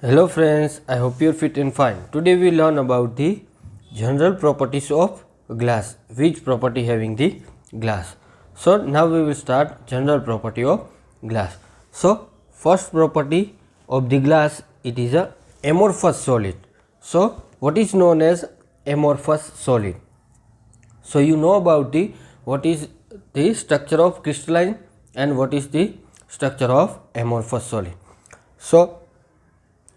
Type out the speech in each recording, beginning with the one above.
Hello friends, I hope you're fit and fine. Today we learn about the general properties of glass. Which property having the glass? So now we will start general property of glass. So first property of the glass, it is a amorphous solid. So what is known as amorphous solid? So you know about the what is the structure of crystalline and what is the structure of amorphous solid. So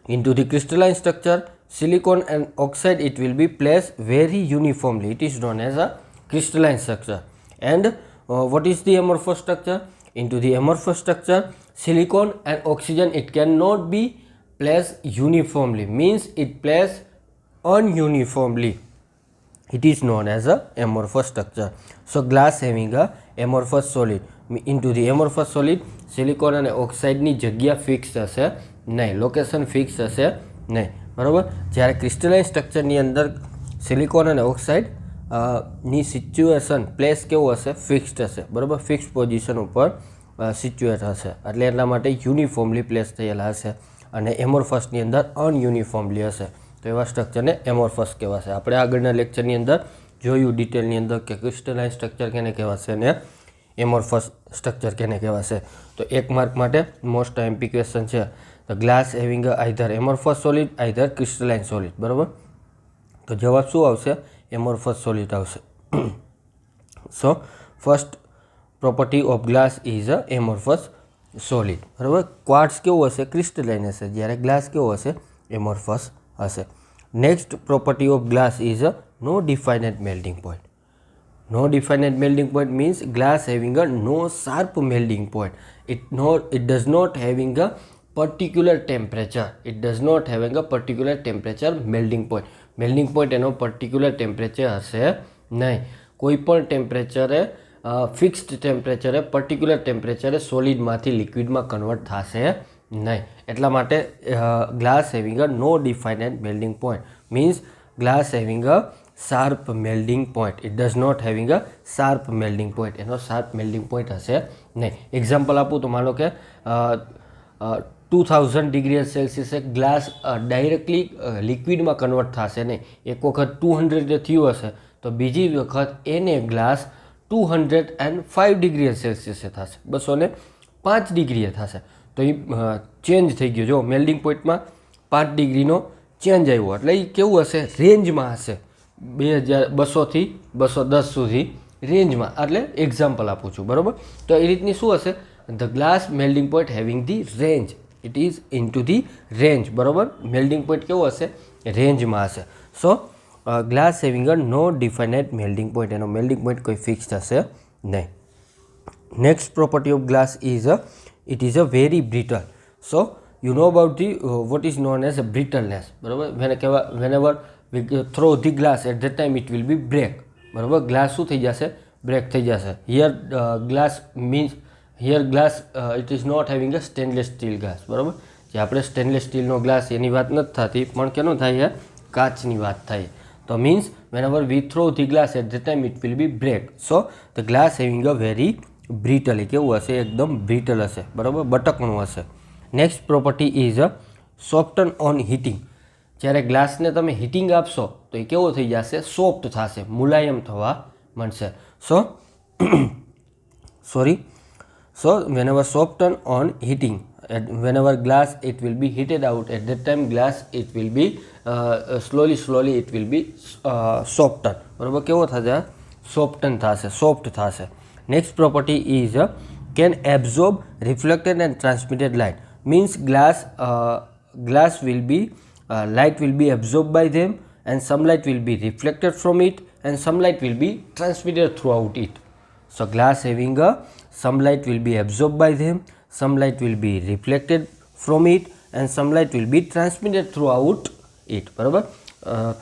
into the crystalline structure, silicon and oxide, it will be placed very uniformly. It is known as a crystalline structure. And what is the amorphous structure? Into the amorphous structure, silicon and oxygen, it cannot be placed uniformly, means it placed ununiformly. It is known as a amorphous structure. So glass having a amorphous solid. Into the amorphous solid, silicon and oxide ની જગ્યા fix હશે નહીં, location fix હશે નહીં, બરાબર. જ્યારે crystalline સ્ટ્રક્ચરની અંદર સિલિકોન અને ઓક્સાઇડ ની સિચ્યુએશન પ્લેસ કેવું હશે? ફિક્સ્ડ હશે, બરાબર. ફિક્સ પોઝિશન ઉપર સિચ્યુએટ હશે, એટલે એટલા માટે યુનિફોર્મલી પ્લેસ થયેલા હશે. અને એમોર્ફસની અંદર અનયુનિફોર્મલી હશે, તો એવા સ્ટ્રક્ચરને એમોર્ફસ કહેવાશે. આપણે આગળના લેક્ચરની અંદર જોયું ડિટેલની અંદર કે ક્રિસ્ટલાઇન સ્ટ્રક્ચર કેને કહેવાશે અને એમોર્ફસ સ્ટ્રક્ચર કેને કહેવાશે. તો એક માર્ક માટે મોસ્ટ એમપી ક્વેશ્ચન છે. તો glass having either amorphous solid either crystalline solid, બરાબર. તો જવાબ શું આવશે? એમોર્ફસ સોલિડ આવશે. So first property of glass is a amorphous solid, બરાબર. ક્વાર્ટ્સ કેવું હશે? ક્રિસ્ટલાઇન હશે, જ્યારે ગ્લાસ કેવો હશે? એમોર્ફસ હશે. Next property of glass is a no definite melting point. No definite melting point means glass having a no sharp melting point. It does not having a particular temperature. It does not having a particular temperature melting point. Melting point એનો particular temperature હશે નહીં. કોઈ પણ ટેમ્પરેચરે fixed ટેમ્પરેચરે particular ટેમ્પરેચરે સોલિડમાંથી લિક્વિડમાં કન્વર્ટ થશે નહીં. એટલા માટે glass having a no definite melting point means glass having a sharp melting point. It does not having a sharp melting point. એનો શાર્પ મેલ્ટિંગ પોઈન્ટ હશે નહીં. એક્ઝામ્પલ આપું તો માનો કે 2000 ડિગ્રી સેલ્સિયસે ગ્લાસ ડાયરેક્ટલી લિક્વિડમાં કન્વર્ટ થશે નહીં. એક વખત 200 થયું હશે તો બીજી વખત એને ગ્લાસ 205 ડિગ્રી સેલ્સિયસે થશે, 205 ડિગ્રીએ થશે. તો એ ચેન્જ થઈ ગયો. જો મેલ્ટિંગ પોઈન્ટમાં 5 ડિગ્રીનો ચેન્જ આવ્યો, એટલે એ કેવું હશે? રેન્જમાં હશે, 2200થી 210 સુધી રેન્જમાં. એટલે એક્ઝામ્પલ આપું છું, બરાબર. તો એ રીતની શું હશે? The glass melting point having the range. It is in to the range, બરાબર. મેલ્ટિંગ પોઈન્ટ કેવો હશે? રેન્જમાં હશે. So glass having a no definite melting point. એનો મેલ્ટિંગ પોઈન્ટ કોઈ ફિક્સ થશે નહીં. Next property of glass is it is a very brittle. So you know about the what is known as a brittleness, બરાબર. whenever we throw the glass at that time it will be break, બરાબર. Glass શું થઈ જશે? Break થઈ જશે. here glass means here glass it is not having a stainless steel glass, બરાબર. જે આપણે સ્ટેનલેસ સ્ટીલનો ગ્લાસ એની વાત નથી થતી, પણ કેનો થાય છે? કાચની વાત થાય. તો means whenever we throw the glass at that time it will be break. So the glass having a very brittle. કેવું હશે? એકદમ બ્રિટલ હશે, બરાબર. બટકણું હશે. Next property is soften on heating. જ્યારે ગ્લાસને તમે હીટિંગ આપશો તો એ કેવો થઈ જશે? સોફ્ટ થશે, મુલાયમ થવા મળશે. સો whenever soften on heating, whenever glass it will be heated out, at that time glass it will be slowly it will be soften, બરાબર. કેવો થશે? સોફ્ટન થશે, સોફ્ટ થશે. Next property is can absorb reflected and transmitted light. Means glass will be light will be absorbed by them, and some light will be reflected from it, and some light will be transmitted throughout it. So glass having some light will be absorbed by them, some light will be reflected from it, and some light will be transmitted throughout it, બરાબર.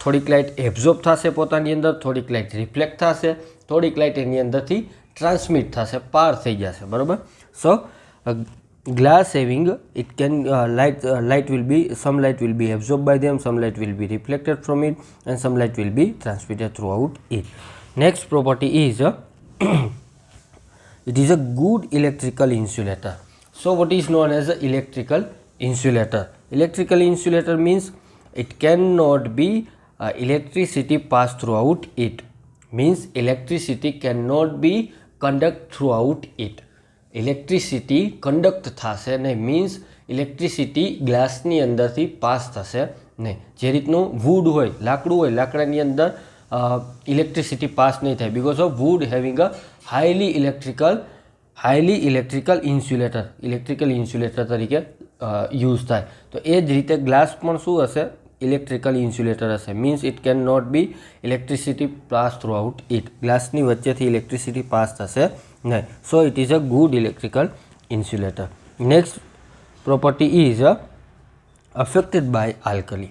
થોડીક light absorb થશે પોતાની અંદર, થોડીક light reflect થશે, થોડીક light એની અંદરથી transmit થશે, પાર થઈ જશે, બરાબર. So glass having it can light will be, some light will be absorbed by them, some light will be reflected from it, and some light will be transmitted throughout it. Next property is it is a good electrical insulator. So what is known as a electrical insulator. Electrical insulator means it cannot be electricity pass throughout it. Means electricity cannot be conduct throughout it. Electricity conduct થશે નહીં, means electricity ગ્લાસની અંદરથી pass થશે નહીં. જે રીતનું wood હોય, લાકડું હોય, લાકડાની અંદર ઇલેક્ટ્રિસિટી પાસ નહીં થાય because of wood having a highly electrical insulator, electrical insulator તરીકે યુઝ થાય. તો એ જ રીતે ગ્લાસ પણ શું હશે? ઇલેક્ટ્રિકલ ઇન્સ્યુલેટર હશે. Means it can not be electricity pass through out it. ગ્લાસની વચ્ચેથી ઇલેક્ટ્રિસિટી પાસ થશે નહીં. So it is a good electrical insulator. Next property is affected by alkali.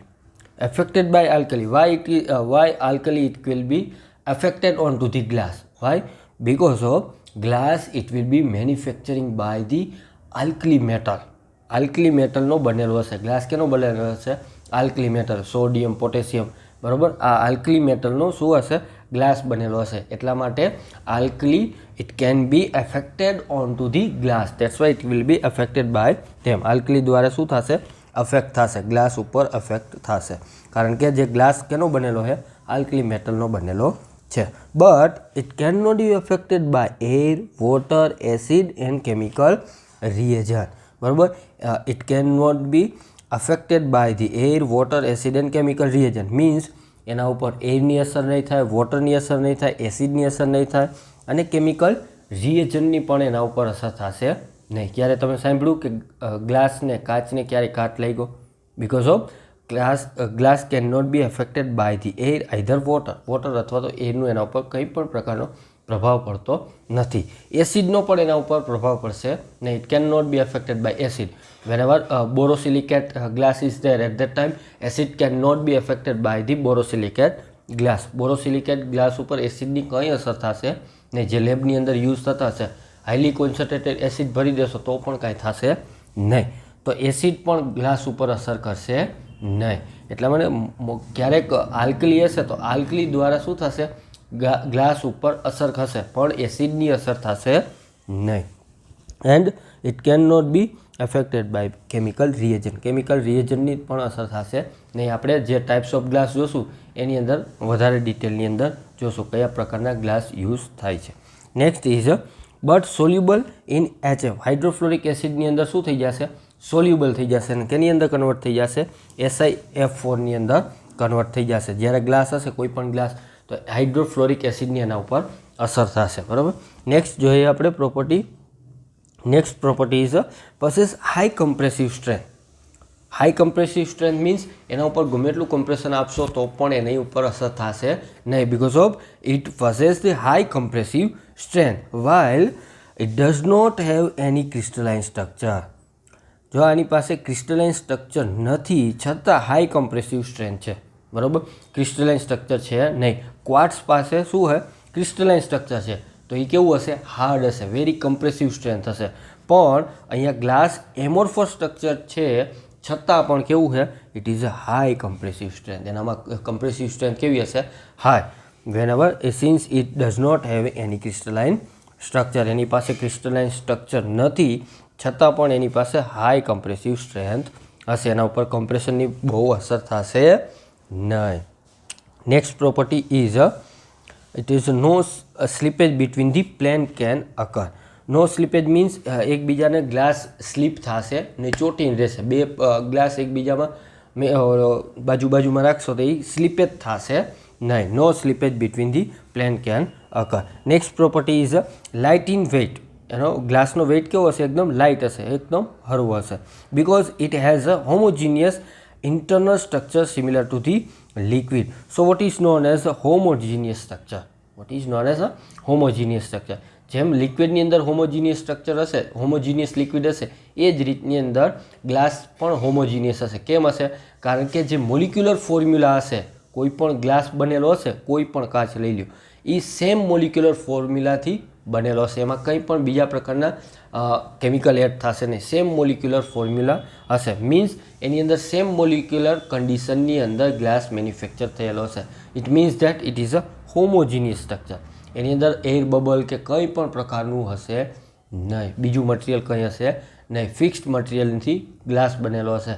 Affected by alkali. Why alkali it will be affected onto the glass? Why? Because of glass it will be manufacturing by the alkali metal. Alkali metal નો બનેલો હશે. Glass કેનો બનેલો હશે? Alkali metal, sodium, potassium, બરાબર. આ alkali મેટલનો શું હશે? Glass બનેલો હશે. એટલા માટે alkali it can be affected onto the glass. That's why it will be affected by them. Alkali દ્વારા શું થશે? અફેક્ટ થશે, ગ્લાસ ઉપર અફેક્ટ થશે. કારણ કે જે ગ્લાસ કેનો બનેલો છે? આલ્કલી મેટલનો બનેલો છે. But it can not be affected by air, water, acid and chemical reagent. બરાબર. It can not be affected by the air, water, acid and chemical reagent. Means એના ઉપર એરની અસર નહીં થાય, વોટરની અસર નહીં થાય, એસિડની અસર નહીં થાય અને કેમિકલ રિએજન્ટની પણ એના ઉપર અસર થશે નહીં. ક્યારે તમે સાંભળ્યું કે ગ્લાસને, કાચને ક્યારે કાટ લાગ્યો? Because of glass can not be affected by the air, either water અથવા તો એરનું એના ઉપર કંઈ પણ પ્રકારનો પ્રભાવ પડતો નથી. એસિડનો પણ એના ઉપર પ્રભાવ પડશે નહીં. It can not be affected by acid. whenever borosilicate glass is there, at that time acid cannot be affected by the borosilicate glass. borosilicate glass ઉપર એસિડની કંઈ અસર થશે નહીં. જે લેબની અંદર યુઝ થતા હશે, હાઈલી કોન્સન્ટ્રેટેડ એસિડ ભરી દેશો તો પણ કાંઈ થશે નહીં. તો એસિડ પણ ગ્લાસ ઉપર અસર કરશે નહીં. એટલા માટે ક્યારેક આલ્કલી હશે તો આલ્કલી દ્વારા શું થશે? ગ્લાસ ઉપર અસર થશે પણ એસિડની અસર થશે નહીં. And it can not be affected by chemical reagent. Chemical રિએજન્ટની પણ અસર થશે નહીં. આપણે જે ટાઈપ્સ ઓફ ગ્લાસ જોશું એની અંદર વધારે ડિટેલની અંદર જોશું કયા પ્રકારના ગ્લાસ યુઝ થાય છે. Next is but soluble in HF. Hydrofluoric acid અંદર શું થઈ જશે? સોલ્યુબલ થઈ જશે. અને કેની અંદર કન્વર્ટ થઈ જશે? SiF4ની અંદર કન્વર્ટ થઈ જશે. જ્યારે ગ્લાસ હશે કોઈ પણ ગ્લાસ તો હાઇડ્રોફ્લોરિક એસિડની એના ઉપર અસર થશે. બરાબર. નેક્સ્ટ જોઈએ આપણે property. Next property is possess high compressive strength. High compressive strength means એના ઉપર ગમે એટલું કમ્પ્રેશન આપશો તો પણ એની ઉપર અસર થશે નહીં. Because of it possess the high compressive strength while it does not have any crystalline structure. જો આની પાસે ક્રિસ્ટલાઇન સ્ટ્રક્ચર નથી છતાં હાઈ કમ્પ્રેસિવ સ્ટ્રેન્થ છે. બરાબર. ક્રિસ્ટલાઇન સ્ટ્રક્ચર છે નહીં. ક્વાર્ટસ પાસે શું છે? ક્રિસ્ટલાઇન સ્ટ્રક્ચર છે. તો એ કેવું હશે? હાર્ડ હશે, વેરી કમ્પ્રેસિવ સ્ટ્રેન્થ હશે. પણ અહીંયા ગ્લાસ એમોર્ફસ સ્ટ્રક્ચર છે છતાં પણ કેવું છે? It is a high compressive strength. એનામાં કમ્પ્રેસિવ સ્ટ્રેન્થ કેવી હશે? High. Whenever since it does not have any crystalline structure. એની પાસે ક્રિસ્ટલાઇન સ્ટ્રક્ચર નથી છતાં પણ એની પાસે હાઈ કમ્પ્રેસિવ સ્ટ્રેન્થ હશે. એના ઉપર કમ્પ્રેશનની બહુ અસર થશે નહીં. Next property is it is no slippage between the plane can occur. No slippage means એકબીજાને ગ્લાસ સ્લીપ થશે ને ચોટીને રહેશે. બે ગ્લાસ એકબીજામાં બાજુમાં રાખશો તો એ સ્લીપેજ થશે નહીં. No slippage between the plane can occur. Next property is light in weight. એનો ગ્લાસનો વેઇટ કેવો હશે? એકદમ લાઇટ હશે, એકદમ હળવો હશે. Because it has a homogeneous internal structure similar to the liquid. So what is known as a homogeneous structure? What is known as a homogeneous structure? જેમ લિક્વિડની અંદર હોમોજીનિયસ સ્ટ્રક્ચર હશે, હોમોજીનિયસ લિક્વિડ હશે, એ જ રીતની અંદર ગ્લાસ પણ homogeneous હશે. કેમ હશે? કારણ કે જે મોલિક્યુલર ફોર્મ્યુલા હશે, કોઈ પણ ગ્લાસ બનેલો હશે, કોઈ પણ કાચ લઈ લ્યો, એ સેમ મોલિક્યુલર ફોર્મ્યુલાથી બનેલો હશે. એમાં કંઈ પણ બીજા પ્રકારના કેમિકલ એડ થશે નહીં. સેમ મોલિક્યુલર ફોર્મ્યુલા હશે. મીન્સ એની અંદર સેમ મોલિક્યુલર કન્ડિશનની અંદર ગ્લાસ મેન્યુફેક્ચર થયેલો હશે. It means that it is a homogeneous structure. એની અંદર એર બબલ કે કંઈ પણ પ્રકારનું હશે નહીં, બીજું મટીરિયલ કંઈ હશે ને ફિક્સ્ડ મટીરિયલથી ગ્લાસ બનેલો હશે.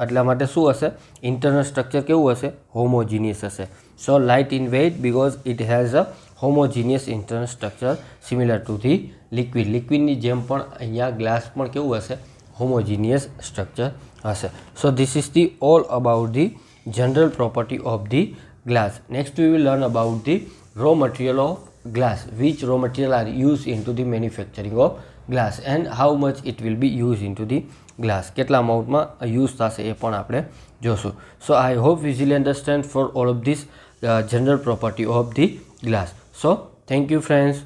એટલા માટે શું હશે? ઇન્ટરનલ સ્ટ્રક્ચર કેવું હશે? હોમોજીનિયસ હશે. So light in weight because it has a homogeneous internal structure similar to the liquid. લિક્વિડની જેમ પણ અહીંયા ગ્લાસ પણ કેવું હશે? હોમોજીનિયસ સ્ટ્રક્ચર હશે. So this is the all about the general property of the glass. Next we will learn about the raw material of glass, which raw material are used into the manufacturing of glass and how much it will be used into the glass. કેટલા અમાઉન્ટમાં use થશે એ પણ આપણે જોશું. So I hope easily understand for all of this general property of the glass. So thank you friends.